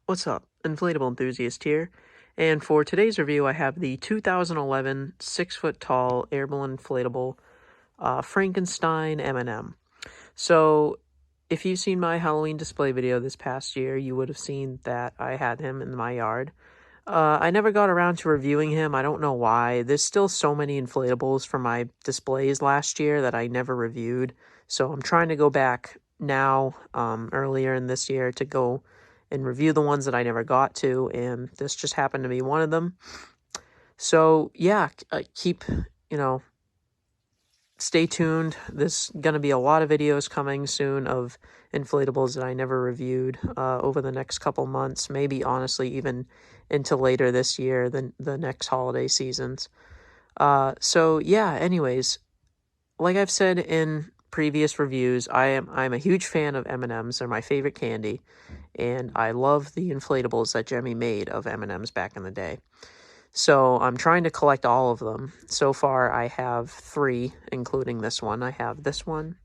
What's up? Inflatable enthusiast here, and for today's review I have the 2011 6-foot tall airborne inflatable Frankenstein M&M. So if you've seen my Halloween display video this past year, you would have seen that I had him in my yard. I never got around to reviewing him. I don't know why. There's still so many inflatables from my displays last year that I never reviewed. So I'm trying to go back now, earlier in this year, to go and review the ones that I never got to, and this just happened to be one of them. So yeah, stay tuned. There's going to be a lot of videos coming soon of inflatables that I never reviewed over the next couple months, maybe honestly even into later this year, the next holiday seasons. So yeah, anyways, like I've said in previous reviews, I'm a huge fan of M&Ms. They're my favorite candy, and I love the inflatables that Gemmy made of M&Ms back in the day. So I'm trying to collect all of them. So far I have 3, including this one. I have this one,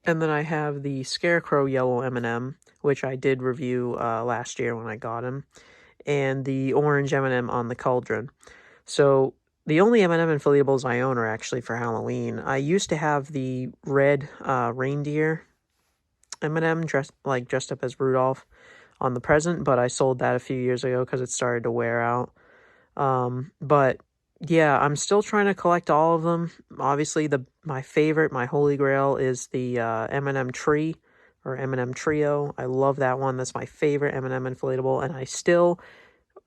and then I have the Scarecrow Yellow M&M, which I did review last year when I got him, and the orange M&M on the Cauldron. So the only M&M inflatables I own are actually for Halloween. I used to have the red reindeer M&M dressed up as Rudolph on the present, but I sold that a few years ago because it started to wear out. But yeah, I'm still trying to collect all of them. Obviously, my favorite, my holy grail, is the M&M Tree or M&M Trio. I love that one. That's my favorite M&M inflatable, and I still,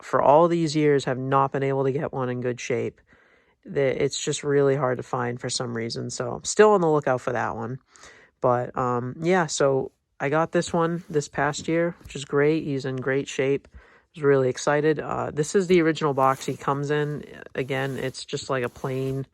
for all these years, have not been able to get one in good shape. It's just really hard to find for some reason, so I'm still on the lookout for that one. But yeah, so I got this one this past year, which is great. He's in great shape. I was really excited. This is the original box he comes in. Again, it's just like a plain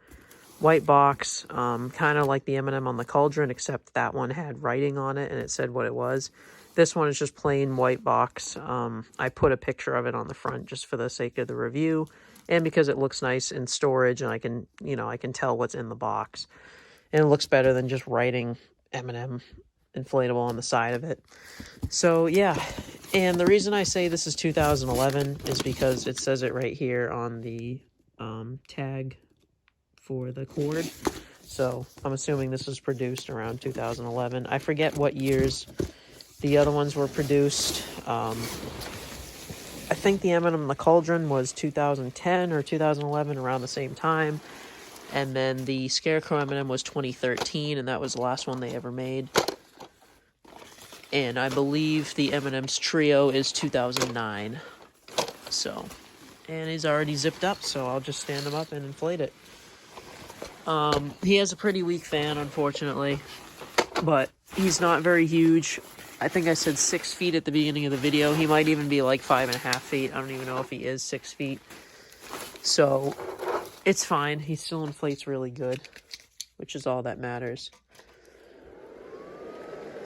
white box, kind of like the M&M on the Cauldron, except that one had writing on it and it said what it was. This one is just plain white box. I put a picture of it on the front just for the sake of the review, and because it looks nice in storage and I can tell what's in the box. And it looks better than just writing M&M inflatable on the side of it. So yeah, and the reason I say this is 2011 is because it says it right here on the tag for the cord. So I'm assuming this was produced around 2011. I forget what years the other ones were produced. I think the M&M the Cauldron was 2010 or 2011, around the same time. And then the Scarecrow M&M was 2013, and that was the last one they ever made. And I believe the M&M's Trio is 2009. So, and he's already zipped up, so I'll just stand him up and inflate it. He has a pretty weak fan, unfortunately, but he's not very huge. I think I said 6 feet at the beginning of the video. He might even be like 5.5 feet. I don't even know if he is 6 feet. So it's fine. He still inflates really good, which is all that matters.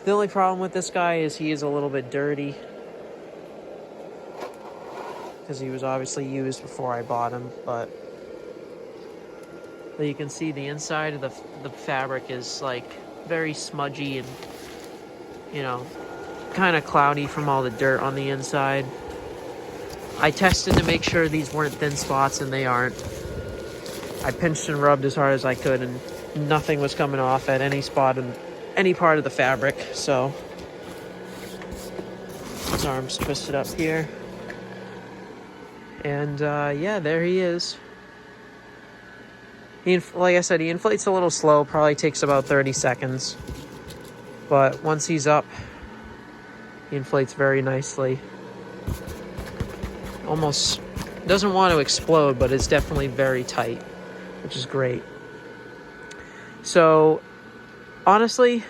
The only problem with this guy is he is a little bit dirty, because he was obviously used before I bought him, but you can see the inside of the fabric is like very smudgy and, kind of cloudy from all the dirt on the inside. I tested to make sure these weren't thin spots, and they aren't. I pinched and rubbed as hard as I could, and nothing was coming off at any spot in any part of the fabric. So his arm's twisted up here, and yeah, there he is. Like I said, he inflates a little slow, probably takes about 30 seconds. But once he's up, he inflates very nicely. Almost doesn't want to explode, but it's definitely very tight, which is great. So, honestly,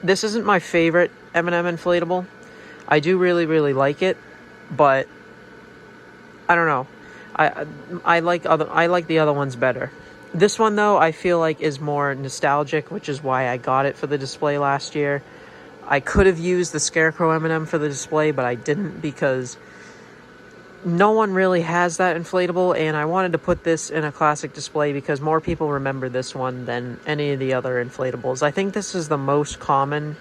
this isn't my favorite M&M inflatable. I do really, really like it, but I don't know. I like the other ones better. This one, though, I feel like is more nostalgic, which is why I got it for the display last year. I could have used the Scarecrow M&M for the display, but I didn't because no one really has that inflatable, and I wanted to put this in a classic display because more people remember this one than any of the other inflatables. I think this is the most common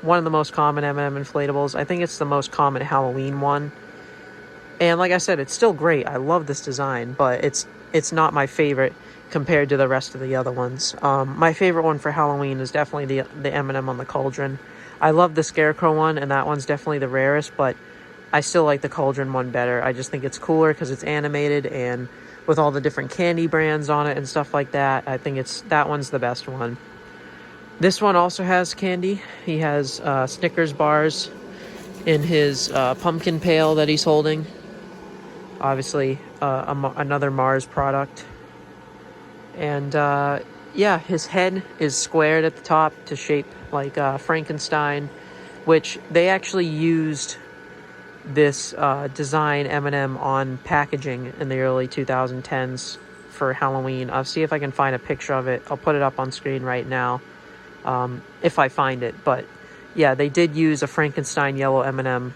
one of the most common M&M inflatables. I think it's the most common Halloween one. And like I said, it's still great. I love this design, but it's not my favorite compared to the rest of the other ones. My favorite one for Halloween is definitely the M&M on the cauldron. I love the Scarecrow one, and that one's definitely the rarest, but I still like the cauldron one better. I just think it's cooler because it's animated, and with all the different candy brands on it and stuff like that, I think that one's the best one. This one also has candy. He has Snickers bars in his pumpkin pail that he's holding. Obviously, another Mars product. And yeah, his head is squared at the top to shape like Frankenstein, which they actually used this design M&M on packaging in the early 2010s for Halloween. I'll see if I can find a picture of it. I'll put it up on screen right now if I find it. But yeah, they did use a Frankenstein yellow M&M,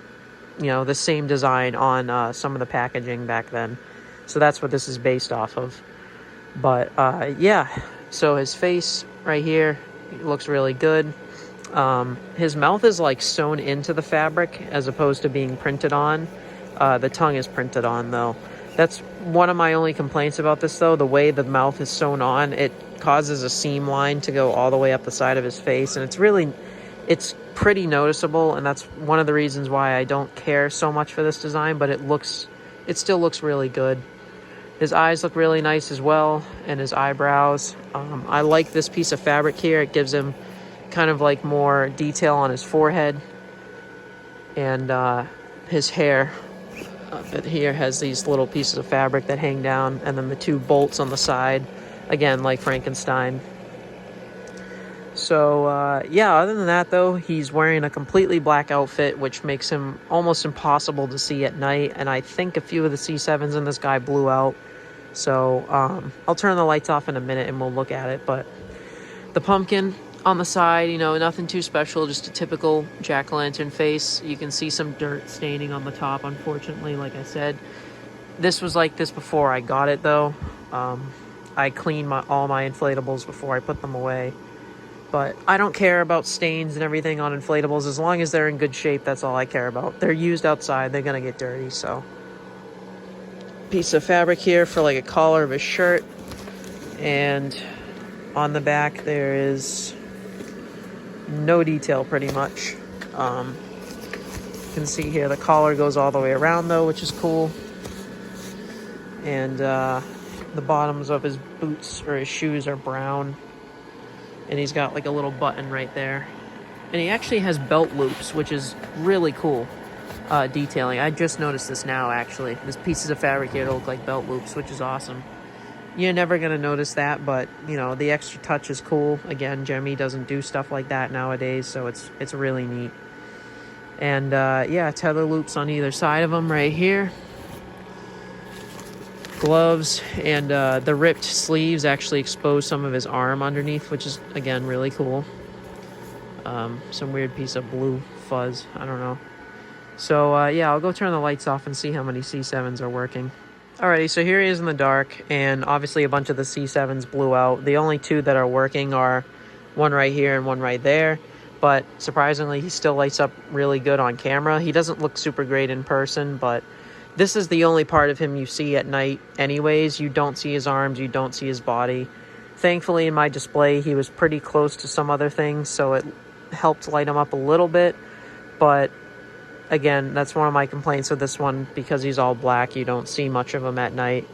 you know, the same design on some of the packaging back then. So that's what this is based off of. But yeah, so his face right here looks really good. His mouth is like sewn into the fabric as opposed to being printed on. The tongue is printed on though. That's one of my only complaints about this though. The way the mouth is sewn on, it causes a seam line to go all the way up the side of his face, and it's pretty noticeable, and that's one of the reasons why I don't care so much for this design, but it still looks really good. His eyes look really nice as well, and his eyebrows. I like this piece of fabric here. It gives him kind of like more detail on his forehead, and his hair here has these little pieces of fabric that hang down, and then the two bolts on the side, again like Frankenstein. So yeah, other than that though, he's wearing a completely black outfit, which makes him almost impossible to see at night, and I think a few of the C7s in this guy blew out. So I'll turn the lights off in a minute and we'll look at it. But the pumpkin on the side, you know, nothing too special, just a typical jack-o'-lantern face. You can see some dirt staining on the top, unfortunately, like I said. This was like this before I got it though. I clean all my inflatables before I put them away. But I don't care about stains and everything on inflatables. As long as they're in good shape, that's all I care about. They're used outside, they're gonna get dirty, so. Piece of fabric here for like a collar of his shirt. And on the back there is no detail pretty much. You can see here the collar goes all the way around though, which is cool. And the bottoms of his boots or his shoes are brown. And he's got like a little button right there. And he actually has belt loops, which is really cool detailing. I just noticed this now, actually. There's pieces of fabric here that look like belt loops, which is awesome. You're never going to notice that, but, you know, the extra touch is cool. Again, Gemmy doesn't do stuff like that nowadays, so it's really neat. And, yeah, tether loops on either side of him right here. Gloves, and the ripped sleeves actually expose some of his arm underneath, which is, again, really cool. Some weird piece of blue fuzz. I don't know. So, yeah, I'll go turn the lights off and see how many C7s are working. Alrighty, so here he is in the dark, and obviously a bunch of the C7s blew out. The only two that are working are one right here and one right there. But surprisingly, he still lights up really good on camera. He doesn't look super great in person, but this is the only part of him you see at night anyways. You don't see his arms, you don't see his body. Thankfully, in my display, he was pretty close to some other things, so it helped light him up a little bit. But again, that's one of my complaints with this one. Because he's all black, you don't see much of him at night.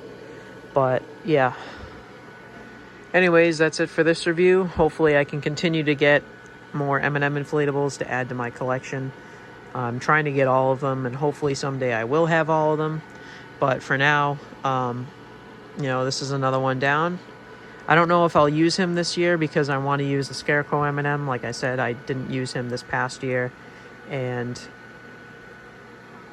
But yeah. Anyways, that's it for this review. Hopefully I can continue to get more M&M inflatables to add to my collection. I'm trying to get all of them, and hopefully someday I will have all of them. But for now, you know, this is another one down. I don't know if I'll use him this year because I want to use the Scarecrow M&M. Like I said, I didn't use him this past year, and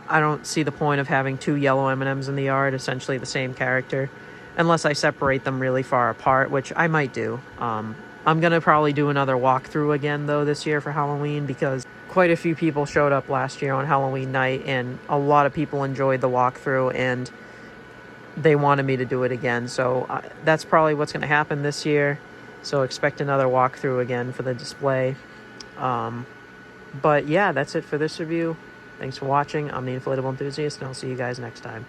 I don't see the point of having two yellow M&Ms in the yard, essentially the same character, unless I separate them really far apart, which I might do. I'm going to probably do another walkthrough again, though, this year for Halloween, because quite a few people showed up last year on Halloween night, and a lot of people enjoyed the walkthrough, and they wanted me to do it again. So that's probably what's going to happen this year. So expect another walkthrough again for the display. But yeah, that's it for this review. Thanks for watching. I'm the Inflatable Enthusiast, and I'll see you guys next time.